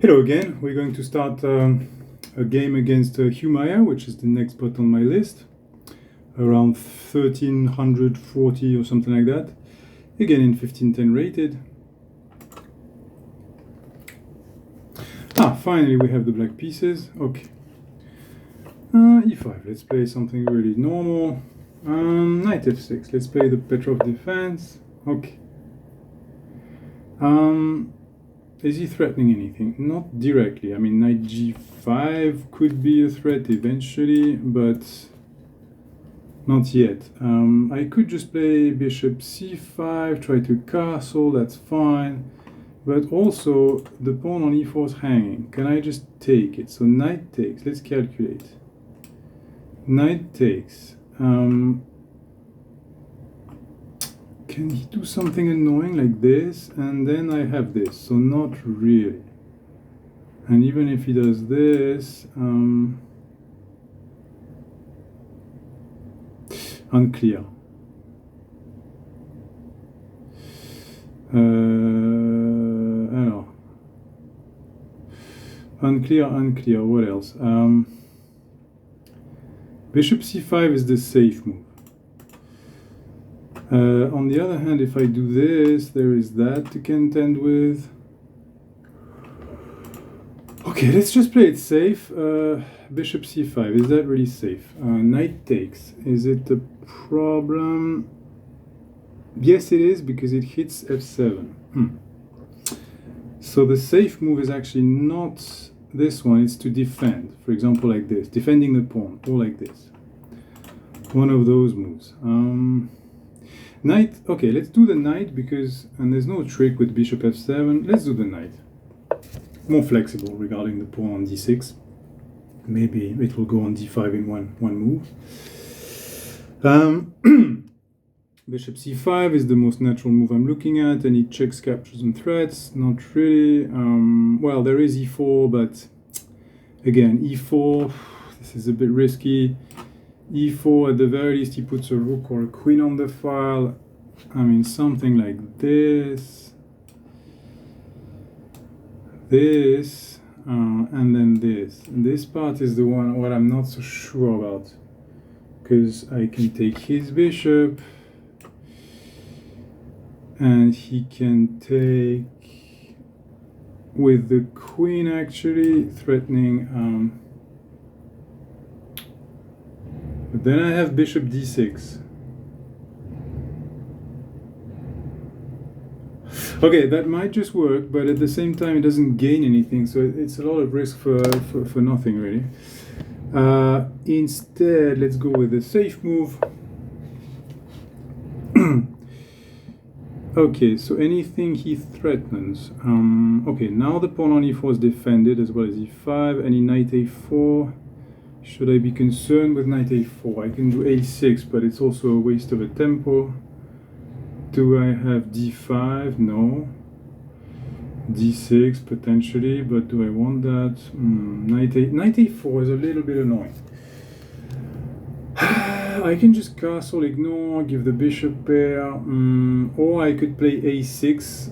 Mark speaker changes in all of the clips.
Speaker 1: Hello again. We're going to start a game against Humaia, which is the next bot on my list, around 1340 or something like that. Again in 1510 rated. Finally we have the black pieces. Okay. E5. Let's play something really normal. Knight f6. Let's play the Petrov defense. Okay. Is he threatening anything? Not directly. I mean, knight g5 could be a threat eventually, but not yet. I could just play bishop c5, try to castle, that's fine. But also, the pawn on e4 is hanging. Can I just take it? So knight takes. Let's calculate. Knight takes. Can he do something annoying like this? And then I have this, so not really. And even if he does this, unclear. Alors. Unclear, what else? Bishop c5 is the safe move. On the other hand, if I do this, there is that to contend with. Okay, let's just play it safe. Bishop c5, is that really safe? Knight takes, is it a problem? Yes, it is, because it hits f7. So the safe move is actually not this one, it's to defend. For example, like this, defending the pawn, or like this. One of those moves. Knight, okay, let's do the knight because, and there's no trick with bishop f7, let's do the knight. More flexible regarding the pawn on d6. Maybe it will go on d5 in one move. Bishop c5 is the most natural move I'm looking at. Any checks, captures, and threats? Not really. Well, there is e4, but again, e4, this is a bit risky. e4, at the very least, he puts a rook or a queen on the file. I mean, something like this. This, and then this. And this part is the one what I'm not so sure about. Because I can take his bishop. And he can take with the queen, actually, threatening... But then I have bishop d6. Okay, that might just work, but at the same time it doesn't gain anything, so it's a lot of risk for nothing, really. Instead, let's go with the safe move. Okay, so anything he threatens. Okay, now the pawn on e4 is defended, as well as e5, any knight a4. Should I be concerned with knight a4? I can do a6, but it's also a waste of a tempo. Do I have d5? No. d6 potentially, but do I want that? Knight a4 is a little bit annoying. I can just castle, ignore, give the bishop pair, or I could play a6.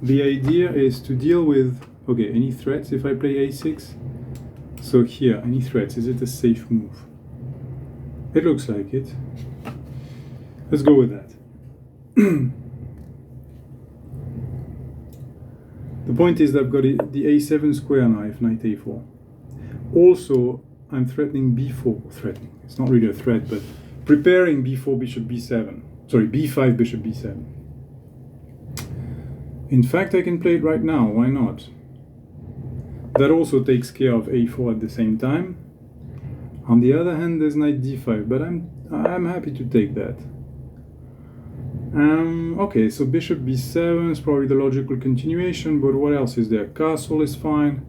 Speaker 1: The idea is to deal with, okay, any threats if I play a6? So here, any threats? Is it a safe move? It looks like it. Let's go with that. The point is that I've got the a7 square knife, knight a4. Also, I'm threatening b4. Threatening. It's not really a threat, but preparing b4, bishop b7. Sorry, b5, bishop b7. In fact, I can play it right now. Why not? That also takes care of a4 at the same time. On the other hand, there's knight d5, but I'm happy to take that. Okay, so bishop b7 is probably the logical continuation, but what else is there? Castle is fine.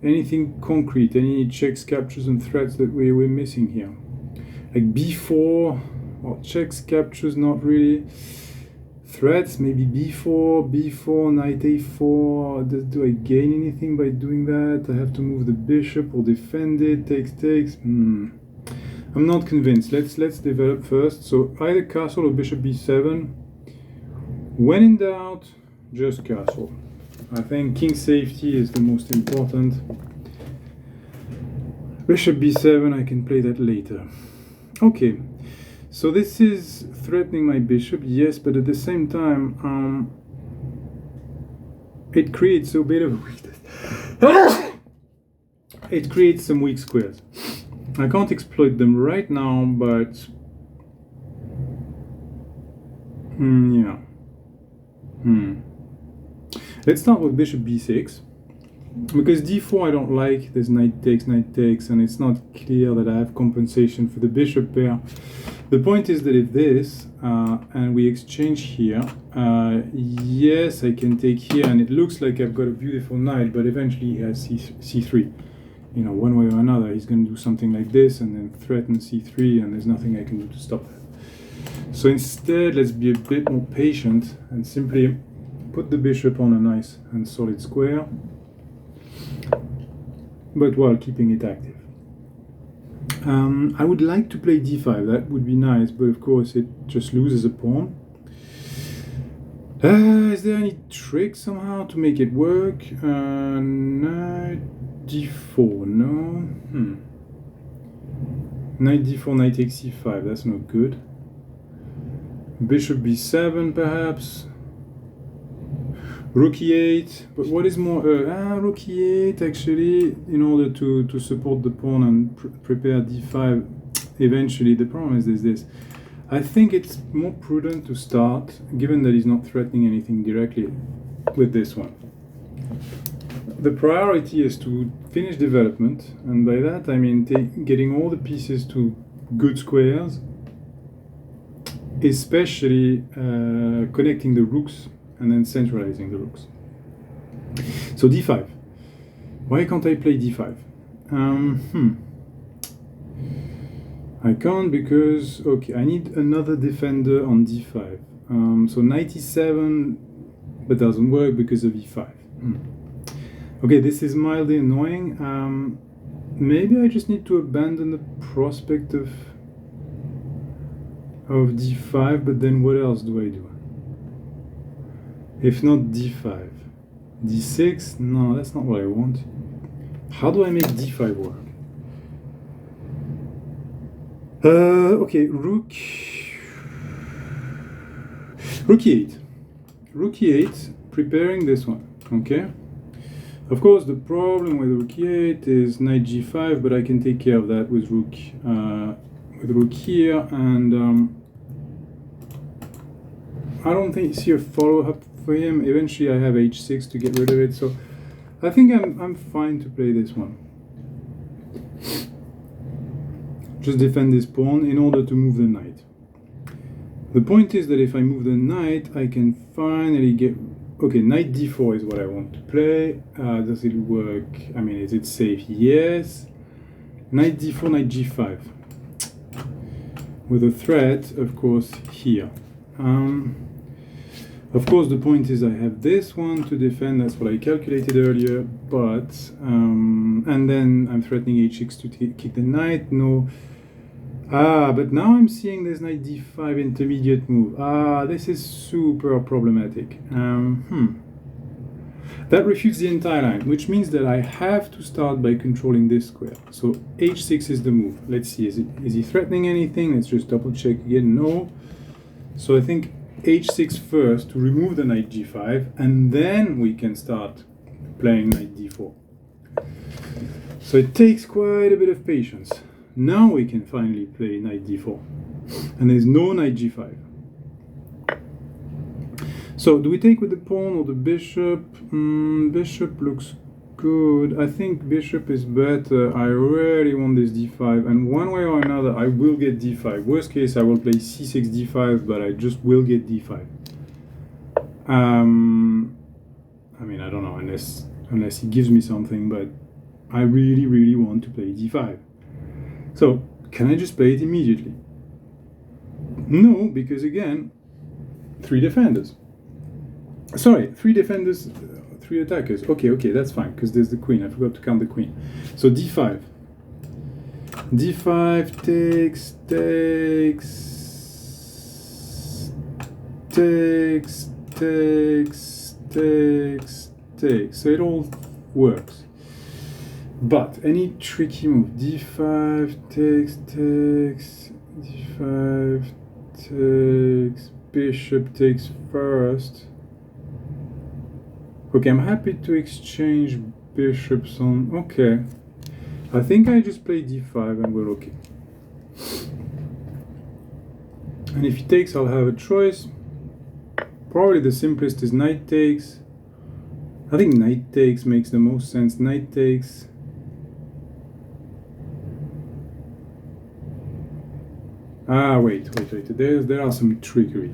Speaker 1: Anything concrete, any checks, captures, and threats that we're missing here? Like b4, well, checks, captures, not really. Threats, maybe b4, knight a4. Do I gain anything by doing that? I have to move the bishop or defend it, takes. I'm not convinced. Let's develop first. So either castle or bishop b7. When in doubt, just castle. I think king safety is the most important. Bishop b7, I can play that later. Okay, so this is threatening my bishop, yes, but at the same time, it creates a bit of weakness. It creates some weak squares. I can't exploit them right now, but yeah. Let's start with bishop b6. Because d4 I don't like, there's knight takes, and it's not clear that I have compensation for the bishop pair. The point is that if this, and we exchange here, yes, I can take here, and it looks like I've got a beautiful knight, but eventually he has c3. You know, one way or another, he's going to do something like this, and then threaten c3, and there's nothing I can do to stop that. So instead, let's be a bit more patient, and simply put the bishop on a nice and solid square, but while keeping it active. I would like to play d5, that would be nice, but of course it just loses a pawn. Is there any trick somehow to make it work? Knight d4, no? Knight d4, knight takes c5, that's not good. Bishop b7 perhaps? Rook e8, but what is more, rook e8 actually, in order to support the pawn and prepare d5 eventually. The problem is this. I think it's more prudent to start, given that he's not threatening anything directly, with this one. The priority is to finish development, and by that I mean getting all the pieces to good squares, especially connecting the rooks and then centralizing the rooks. So d5. Why can't I play d5? I can't because, okay, I need another defender on d5. So knight e7, but doesn't work because of e5. Okay, this is mildly annoying. Maybe I just need to abandon the prospect of d5, but then what else do I do? If not d5, d6, no, that's not what I want. How do I make d5 work? Okay, rook e8. Rook e8, preparing this one, okay? Of course, the problem with rook e8 is knight g5, but I can take care of that with rook here, and I don't see a follow-up for him. Eventually I have h6 to get rid of it, so I think I'm fine to play this one. Just defend this pawn in order to move the knight. The point is that if I move the knight, I can finally get... Okay, knight d4 is what I want to play. Does it work? I mean, is it safe? Yes. Knight d4, knight g5. With a threat, of course, here. Of course, the point is I have this one to defend, that's what I calculated earlier, but, and then I'm threatening h6 to kick the knight, no. But now I'm seeing this knight d5 intermediate move. This is super problematic. That refutes the entire line, which means that I have to start by controlling this square. So h6 is the move. Let's see, is he threatening anything? Let's just double check again, no. So I think h6 first to remove the knight g5, and then we can start playing knight d4. So it takes quite a bit of patience. Now we can finally play knight d4, and there's no knight g5. So do we take with the pawn or the bishop? Bishop looks good. I think bishop is better. I really want this d5, and one way or another I will get d5. Worst case I will play c6 d5, but I just will get d5. I mean, I don't know, unless he gives me something, but I really want to play d5. So can I just play it immediately? No, because again, three defenders. Sorry, three defenders, three attackers. Okay, that's fine, because there's the queen. I forgot to count the queen. So d5. d5 takes. So it all works. But any tricky move, d5 takes, d5 takes, bishop takes first. Okay, I'm happy to exchange bishops on, okay. I think I just play d5 and we're okay. And if he takes, I'll have a choice. Probably the simplest is knight takes. I think knight takes makes the most sense. Knight takes. Ah, wait. There are some trickery.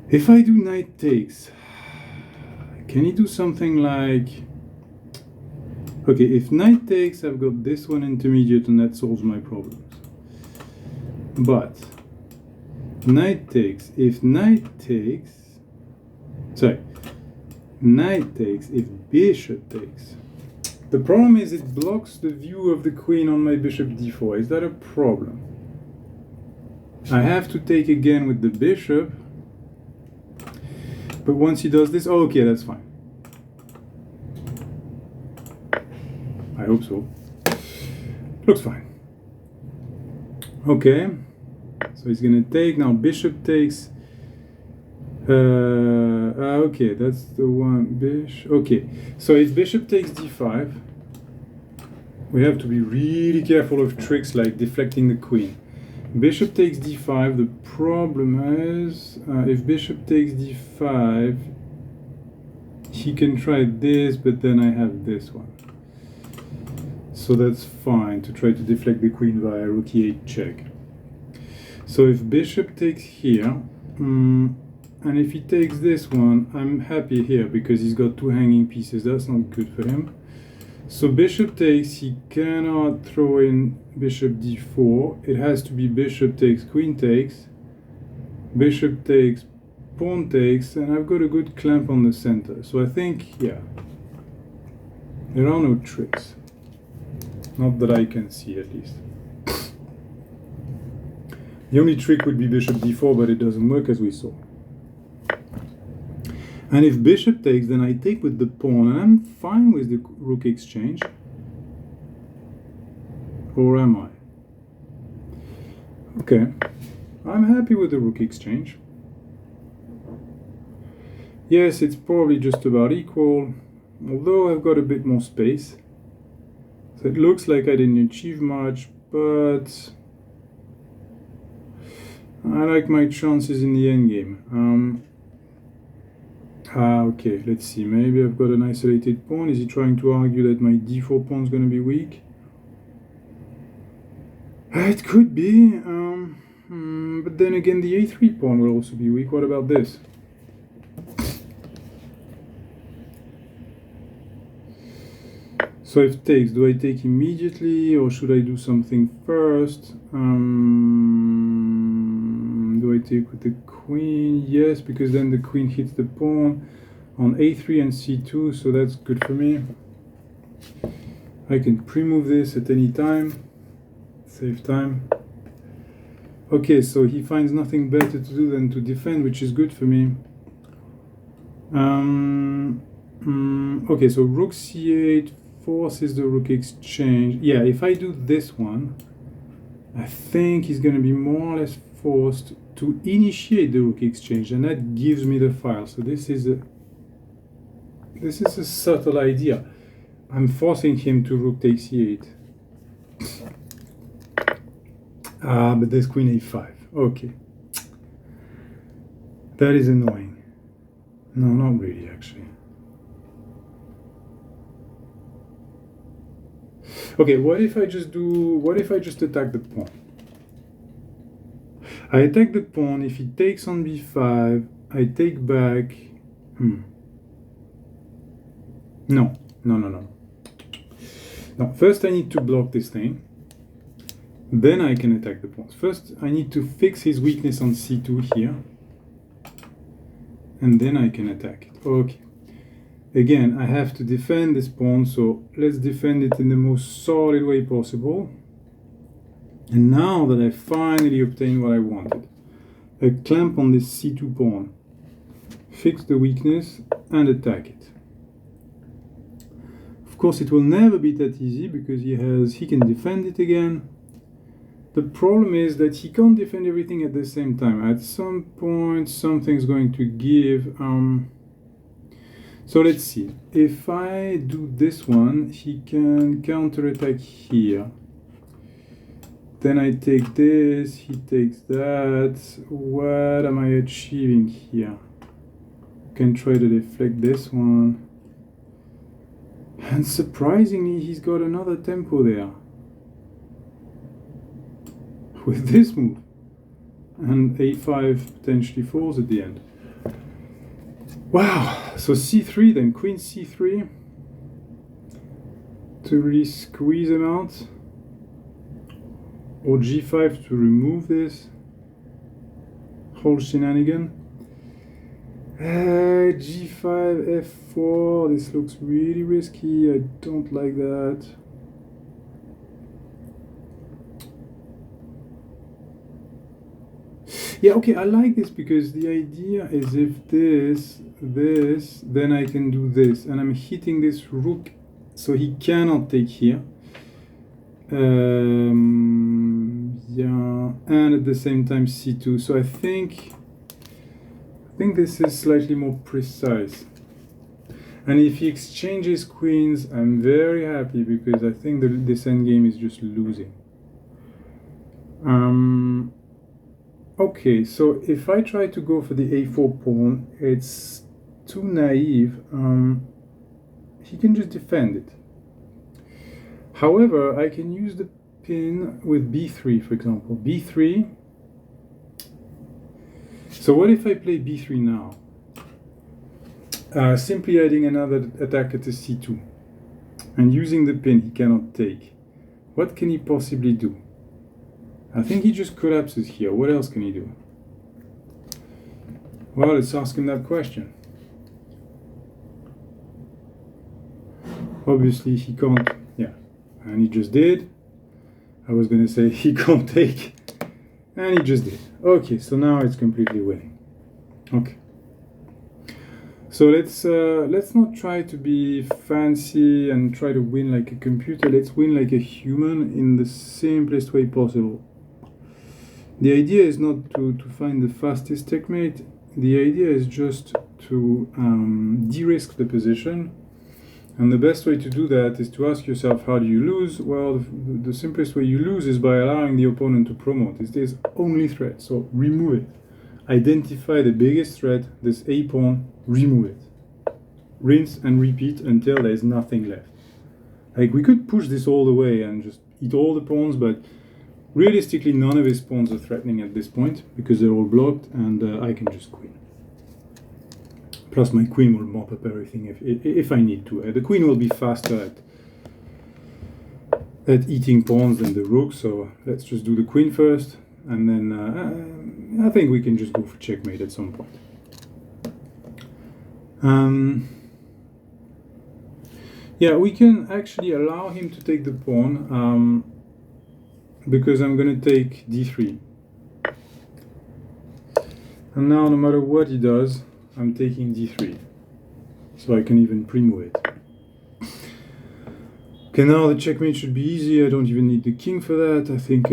Speaker 1: If I do knight takes, can he do something like... Okay, if knight takes, I've got this one intermediate and that solves my problems. But knight takes, if knight takes... Sorry. Knight takes if bishop takes. The problem is it blocks the view of the queen on my bishop d4. Is that a problem? I have to take again with the bishop. But once he does this, oh, okay, that's fine. I hope so. Looks fine. Okay. So he's gonna take. Now bishop takes. Okay, that's the one. Bishop. Okay. So if bishop takes d5, we have to be really careful of tricks like deflecting the queen. Bishop takes d5. The problem is if bishop takes d5, he can try this, but then I have this one. So that's fine to try to deflect the queen via rook e8 check. So if bishop takes here, and if he takes this one, I'm happy here because he's got two hanging pieces. That's not good for him. So bishop takes, he cannot throw in bishop d4. It has to be bishop takes, queen takes, bishop takes, pawn takes, and I've got a good clamp on the center. So I think, yeah, there are no tricks. Not that I can see, at least. The only trick would be bishop d4, but it doesn't work as we saw. And if bishop takes, then I take with the pawn, and I'm fine with the rook exchange. Or am I? Okay, I'm happy with the rook exchange. Yes, it's probably just about equal, although I've got a bit more space. So it looks like I didn't achieve much, but I like my chances in the endgame. Okay, let's see. Maybe I've got an isolated pawn. Is he trying to argue that my d4 pawn is going to be weak? It could be. But then again, the a3 pawn will also be weak. What about this? So if takes, do I take immediately or should I do something first? Do I take with the queen? Yes, because then the queen hits the pawn on a3 and c2, so that's good for me. I can pre-move this at any time, save time. Okay, so he finds nothing better to do than to defend, which is good for me. Okay, so rook c8 forces the rook exchange. Yeah, if I do this one, I think he's going to be more or less forced to initiate the rook exchange, and that gives me the file. So this is a subtle idea. I'm forcing him to rook takes e8. But there's queen a5. Okay. That is annoying. No, not really, actually. Okay, what if I just attack the pawn? I attack the pawn. If he takes on b5, I take back. No. No, first I need to block this thing. Then I can attack the pawns. First, I need to fix his weakness on c2 here. And then I can attack it. Okay. Again, I have to defend this pawn, so let's defend it in the most solid way possible. And now that I finally obtained what I wanted, a clamp on this c2 pawn, fix the weakness and attack it. course, it will never be that easy because he can defend it again. The problem is that he can't defend everything at the same time. At some point, something's going to give. So let's see. If I do this one, he can counterattack here. Then I take this, he takes that. What am I achieving here? Can try to deflect this one. And surprisingly, he's got another tempo there. With this move. And a5 potentially falls at the end. Wow, so c3 then, queen c3 to really squeeze him out, or g5 to remove this whole shenanigan. G5, f4, this looks really risky, I don't like that. Yeah, okay, I like this because the idea is if this, then I can do this. And I'm hitting this rook, so he cannot take here. Yeah, and at the same time c2. So I think this is slightly more precise. And if he exchanges queens, I'm very happy because I think this endgame is just losing. Okay, so if I try to go for the a4 pawn, it's too naive. He can just defend it. However, I can use the pin with b3, for example. b3. So what if I play b3 now? Simply adding another attacker to c2. And using the pin he cannot take. What can he possibly do? I think he just collapses here. What else can he do? Well, let's ask him that question. Obviously, he can't. Yeah, and he just did. I was going to say he can't take, and he just did. Okay, so now it's completely winning. Okay. So let's not try to be fancy and try to win like a computer. Let's win like a human in the simplest way possible. The idea is not to find the fastest checkmate. The idea is just to de-risk the position. And the best way to do that is to ask yourself, how do you lose? Well, the simplest way you lose is by allowing the opponent to promote. It's this only threat, so remove it. Identify the biggest threat, this a pawn, remove it. Rinse and repeat until there's nothing left. Like, we could push this all the way and just eat all the pawns, but realistically, none of his pawns are threatening at this point because they're all blocked, and I can just queen. Plus, my queen will mop up everything if I need to. The queen will be faster at eating pawns than the rook, so let's just do the queen first, and then I think we can just go for checkmate at some point. Yeah, we can actually allow him to take the pawn. Because I'm going to take d3. And now, no matter what he does, I'm taking d3. So I can even pre-move it. Okay, now the checkmate should be easy. I don't even need the king for that. I think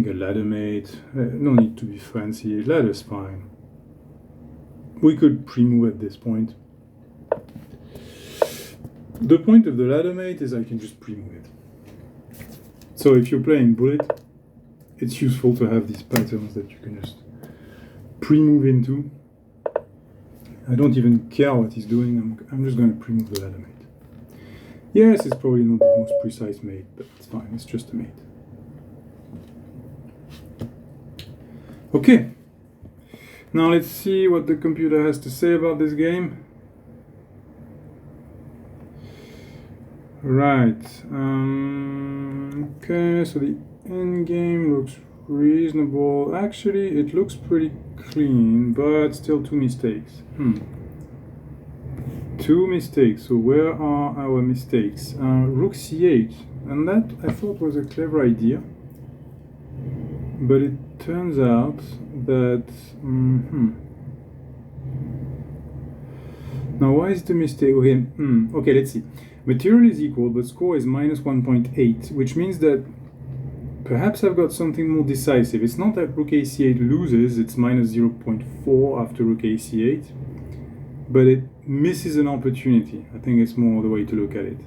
Speaker 1: a ladder mate. No need to be fancy. Ladder's fine. We could pre-move at this point. The point of the ladder mate is I can just pre-move it. So if you're playing bullet, it's useful to have these patterns that you can just pre-move into. I don't even care what he's doing, I'm just going to pre-move the ladder mate. Yes, it's probably not the most precise mate, but it's fine, it's just a mate. Okay, now let's see what the computer has to say about this game. Right, okay, so the endgame looks reasonable. Actually, it looks pretty clean, but still two mistakes. Two mistakes, so where are our mistakes? Rook c8, and that I thought was a clever idea, but it turns out that... Now, why is the mistake? Okay, okay, let's see. Material is equal, but score is minus 1.8, which means that perhaps I've got something more decisive. It's not that rook a8 loses, it's minus 0.4 after rook a8, but it misses an opportunity. I think it's more the way to look at it.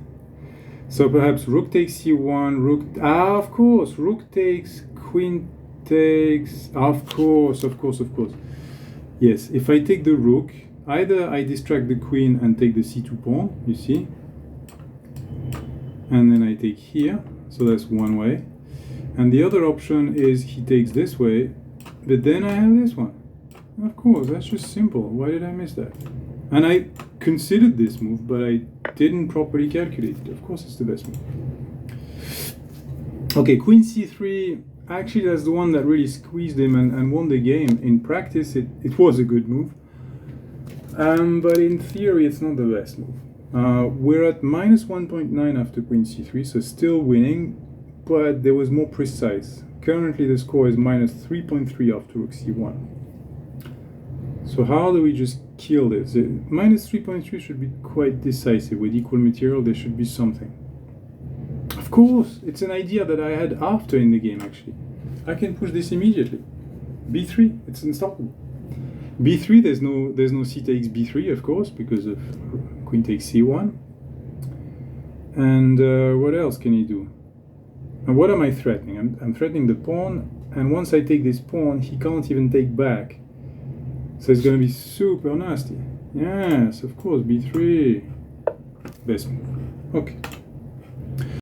Speaker 1: So perhaps rook takes c1, of course, rook takes, queen takes, of course. Yes, if I take the rook, either I distract the queen and take the c2 pawn, you see, and then I take here, so that's one way. And the other option is he takes this way, but then I have this one. Of course, that's just simple. Why did I miss that? And I considered this move, but I didn't properly calculate it. Of course, it's the best move. Okay, queen c3. Actually, that's the one that really squeezed him and won the game. In practice, it was a good move. But in theory, it's not the best move. We're at minus 1.9 after queen c3, so still winning, but there was more precise. Currently, the score is minus 3.3 after rook c1. So how do we just kill this? Minus 3.3 should be quite decisive. With equal material, there should be something. Of course, it's an idea that I had after in the game, actually. I can push this immediately. b3, it's unstoppable. b3, there's no c takes b3, of course, because of queen takes c1. And what else can he do? And what am I threatening? I'm threatening the pawn, and once I take this pawn, he can't even take back. So it's going to be super nasty. Yes, of course, b3. Best move. Okay.